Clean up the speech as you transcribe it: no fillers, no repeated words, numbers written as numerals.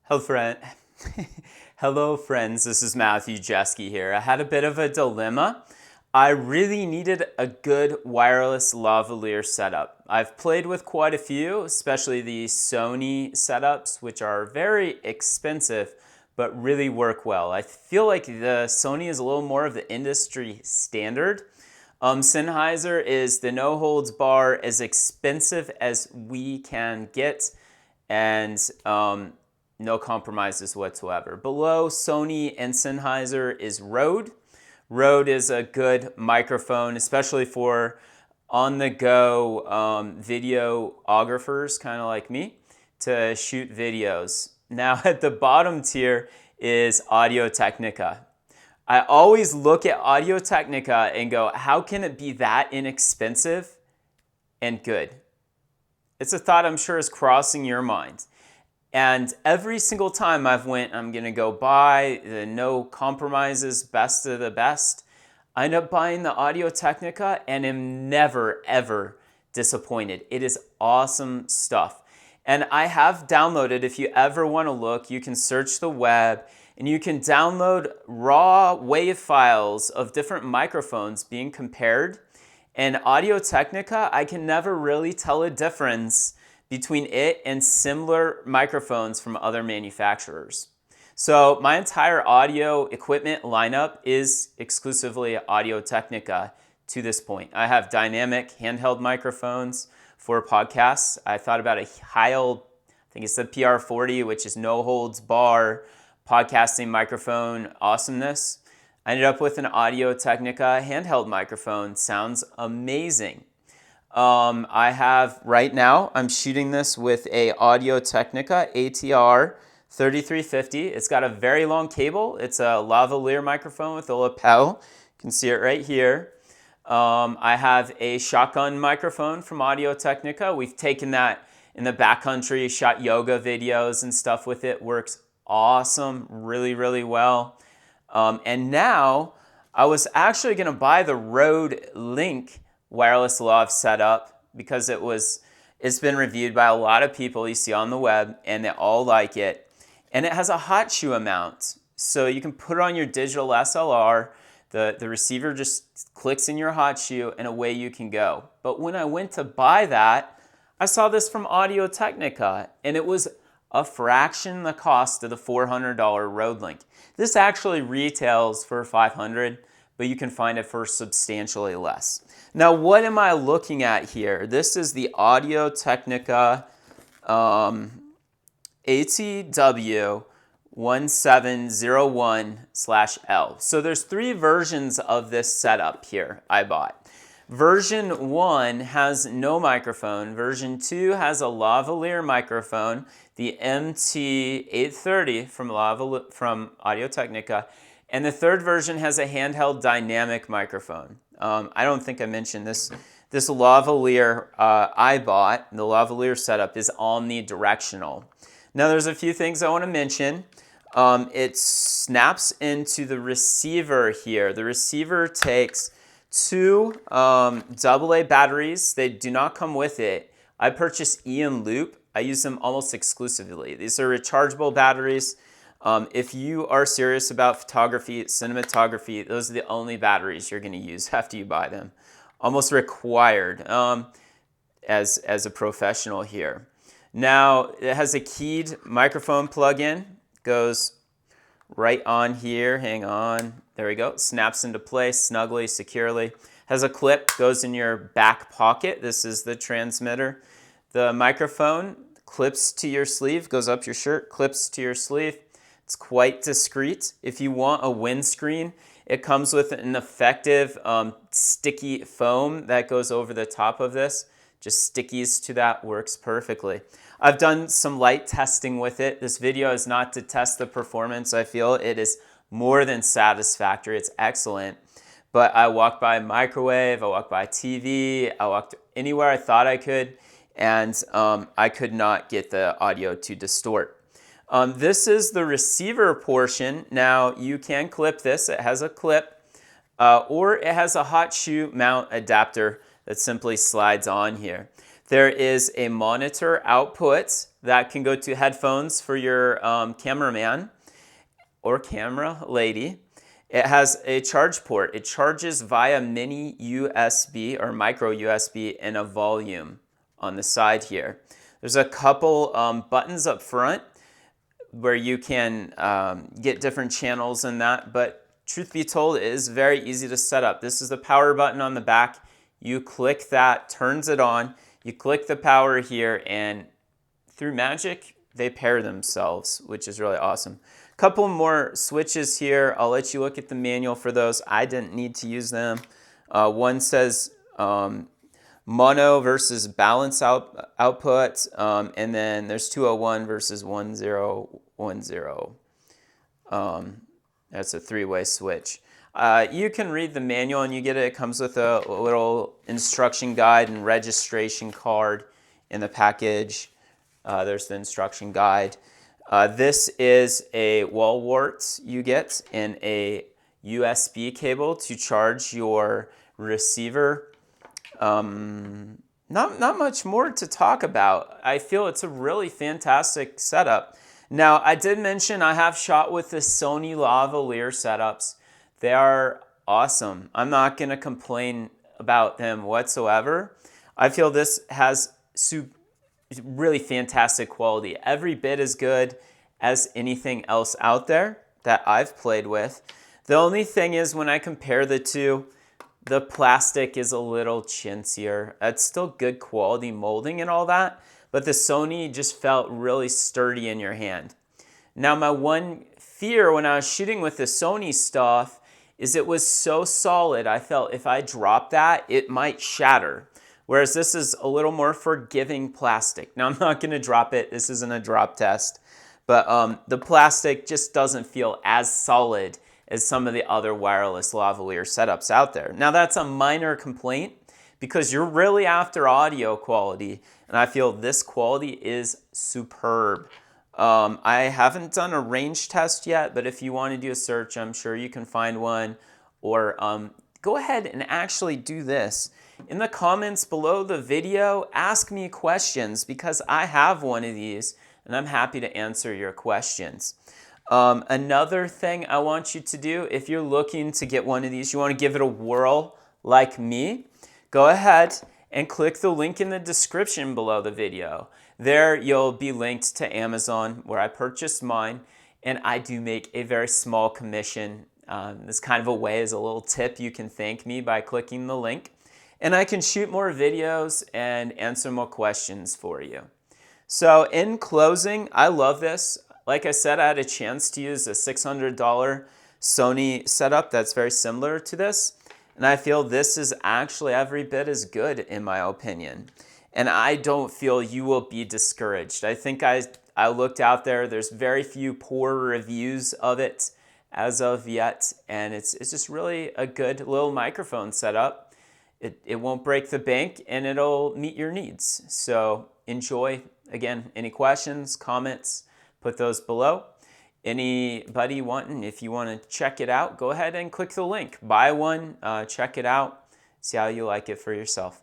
Hello, friend. Hello, friends. This is Matthew Jeske here. I had a bit of a dilemma. I really needed a good wireless lavalier setup. I've played with quite a few, especially the Sony setups, which are very expensive but really work well. I feel like the Sony is a little more of the industry standard. Sennheiser is the no holds bar, as expensive as we can get, and no compromises whatsoever. Below Sony and Sennheiser is Rode. Rode is a good microphone, especially for on-the-go videographers, kind of like me, to shoot videos. Now at the bottom tier is Audio Technica. I always look at Audio Technica and go, how can it be that inexpensive and good? It's a thought I'm sure is crossing your mind. And every single time I'm going to go buy the no compromises, best of the best, I end up buying the Audio Technica and am never, ever disappointed. It is awesome stuff. And I have downloaded, if you ever want to look, you can search the web and you can download raw WAV files of different microphones being compared. And Audio Technica, I can never really tell a difference between it and similar microphones from other manufacturers. So my entire audio equipment lineup is exclusively Audio Technica to this point. I have dynamic handheld microphones for podcasts. I thought about a Heil, I think it's the PR40, which is no holds bar podcasting microphone awesomeness. I ended up with an Audio Technica handheld microphone. Sounds amazing. I have right now, I'm shooting this with a Audio Technica ATW 3350. It's got a very long cable. It's a lavalier microphone with a lapel. You can see it right here. I have a shotgun microphone from Audio Technica. We've taken that in the backcountry, shot yoga videos and stuff with it. Works awesome, really, really well. And now I was actually going to buy the Rode Link wireless lav setup because it's been reviewed by a lot of people you see on the web and they all like it. And it has a hot shoe mount. So you can put it on your digital SLR, the receiver just clicks in your hot shoe and away you can go. But when I went to buy that, I saw this from Audio Technica and it was a fraction the cost of the $400 Rode Link. This actually retails for $500, but you can find it for substantially less. Now, what am I looking at here? This is the Audio Technica ATW 1701/L. So there's three versions of this setup here I bought. Version 1 has no microphone. Version 2 has a lavalier microphone, the MT830 from Audio Technica. And the third version has a handheld dynamic microphone. I don't think I mentioned this. This lavalier I bought, the lavalier setup, is omnidirectional. Now there's a few things I want to mention. It snaps into the receiver here. The receiver takes two AA batteries. They do not come with it. I purchased Ian Loop. I use them almost exclusively. These are rechargeable batteries. If you are serious about photography, cinematography, those are the only batteries you're going to use after you buy them. Almost required as a professional here. Now, it has a keyed microphone plug-in. Goes right on here. Hang on. There we go. Snaps into place snugly, securely. Has a clip. Goes in your back pocket. This is the transmitter. The microphone clips to your sleeve. Goes up your shirt. Clips to your sleeve. It's quite discreet. If you want a windscreen, it comes with an effective sticky foam that goes over the top of this. Just stickies to that, works perfectly. I've done some light testing with it. This video is not to test the performance. I feel it is more than satisfactory. It's excellent. But I walked by a microwave, I walked by a TV, I walked anywhere I thought I could, and I could not get the audio to distort. This is the receiver portion. Now you can clip this. It has a clip or it has a hot shoe mount adapter that simply slides on here. There is a monitor output that can go to headphones for your cameraman or camera lady. It has a charge port. It charges via mini USB or micro USB and a volume on the side here. There's a couple buttons up front where you can get different channels in that, but truth be told, it is very easy to set up. This is the power button on the back. You click that, turns it on. You click the power here, and through magic, they pair themselves, which is really awesome. Couple more switches here. I'll let you look at the manual for those. I didn't need to use them. One says mono versus balance output, and then there's 201 versus 1010. That's a three-way switch. You can read the manual and you get it. It comes with a little instruction guide and registration card in the package. There's the instruction guide. This is a wall wart you get and a USB cable to charge your receiver. Not much more to talk about. I feel it's a really fantastic setup. Now, I did mention I have shot with the Sony lavalier setups. They are awesome. I'm not going to complain about them whatsoever. I feel this has really fantastic quality. Every bit as good as anything else out there that I've played with. The only thing is when I compare the two, the plastic is a little chintzier. It's still good quality molding and all that, but the Sony just felt really sturdy in your hand. Now, my one fear when I was shooting with the Sony stuff is it was so solid, I felt if I dropped that, it might shatter. Whereas this is a little more forgiving plastic. Now, I'm not going to drop it. This isn't a drop test. But the plastic just doesn't feel as solid as some of the other wireless lavalier setups out there. Now, that's a minor complaint because you're really after audio quality. And I feel this quality is superb. I haven't done a range test yet, but if you want to do a search, I'm sure you can find one. Or go ahead and actually do this. In the comments below the video, ask me questions because I have one of these and I'm happy to answer your questions. Another thing I want you to do, if you're looking to get one of these, you want to give it a whirl like me, go ahead and click the link in the description below the video. There you'll be linked to Amazon where I purchased mine, and I do make a very small commission. This kind of a way as a little tip you can thank me by clicking the link, and I can shoot more videos and answer more questions for you. So in closing, I love this. Like I said, I had a chance to use a $600 Sony setup that's very similar to this, and I feel this is actually every bit as good in my opinion. And I don't feel you will be discouraged. I think I looked out there, there's very few poor reviews of it as of yet, and it's just really a good little microphone setup. It won't break the bank and it'll meet your needs. So enjoy. Again, any questions, comments, put those below. Anybody wanting, if you want to check it out, go ahead and click the link. Buy one, check it out, see how you like it for yourself.